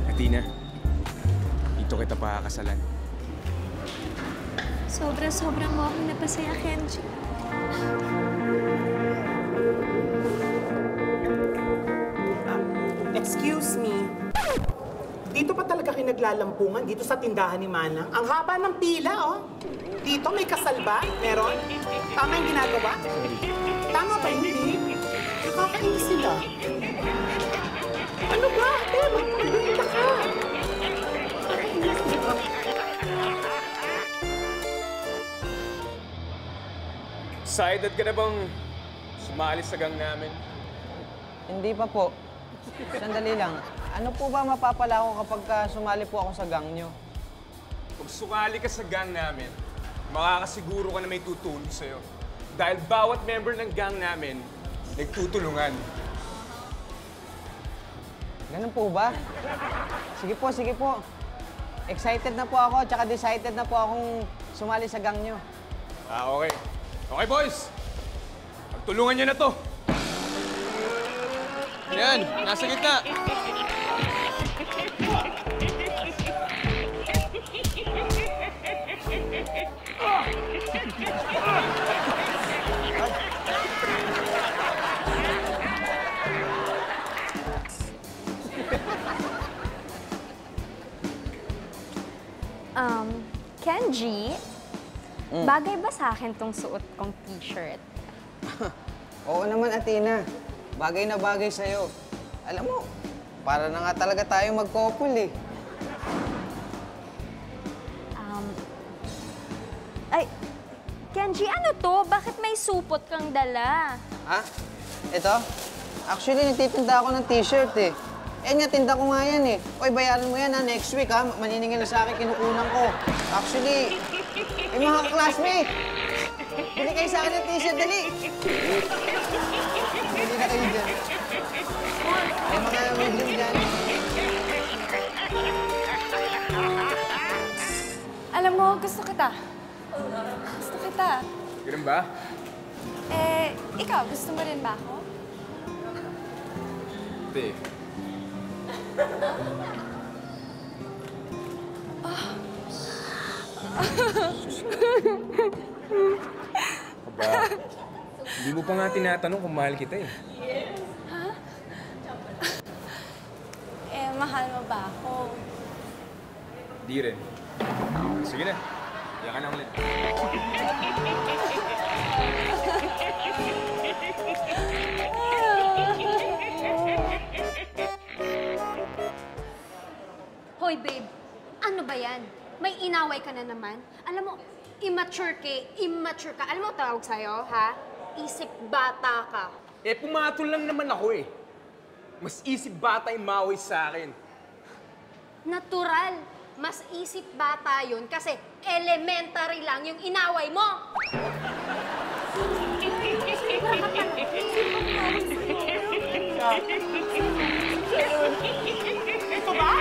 Athena, dito kita pakakasalan. Sobra-sobra mo akong napasaya, Kenji. Excuse me. Dito pa talaga kayo naglalampungan, dito sa tindahan ni Manang. Ang haba ng pila, oh. Dito may kasal ba? Meron? Tama yung ginagawa? Tama ba hindi? Nakakainis sila. Ano ba? Magpagpunta ka. Nakakainis sila. Excited ka na bang sumali sa gang namin? Hindi pa po. Sandali lang. Ano po ba mapapala ko kapag sumali po ako sa gang nyo? Pag sumali ka sa gang namin, makakasiguro ka na may tutulong sa'yo. Dahil bawat member ng gang namin, nagtutulungan. Ganun po ba? Sige po, sige po. Excited na po ako, tsaka decided na po akong sumali sa gang nyo. Okay. Okay, boys! Pagtulungan nyo na to! Yan, nasa gitna! Kenji, bagay ba sa akin tong suot kong t-shirt? Oo naman, Athena. Bagay na bagay sa'yo. Alam mo, para na nga talaga tayo mag-couple eh. Ay, Kenji, ano to? Bakit may supot kang dala? Ha? Ito? Actually, nagtitinda ako ng t-shirt eh. Eh nga, tinda ko nga yan eh. Oy, bayaran mo yan ha, next week ha. Maniningil na sa akin, kinukunan ko. Actually, mga classmate, bili kayo sa akin ng t-shirt, dali. Bili na kayo dyan. Ay, mga medium dyan. Alam mo, gusto kita. Gusto kita. Ganun ba? Ikaw, gusto mo rin ba ako? Hindi. Aba, hindi mo pa nga tinatanong kung mahal kita eh. Ha? Mahal mo ba ako? Di rin. Sige na. Iyan ka na ulit. Hoy, babe. Ano ba yan? May inaway ka na naman? Alam mo, immature ka. Alam mo tawag sa'yo, ha? Isip bata ka. Eh, pumatol lang naman ako eh. Mas isip bata yung maway sa akin. Natural. Mas isip bata yun kasi elementary lang yung inaway mo. Ito ba?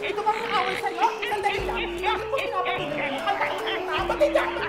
Ito ba ang away sa'yo? Sandali lang. Bakit mo pinapatuloy? Ang bakit na? Ba't hindi ako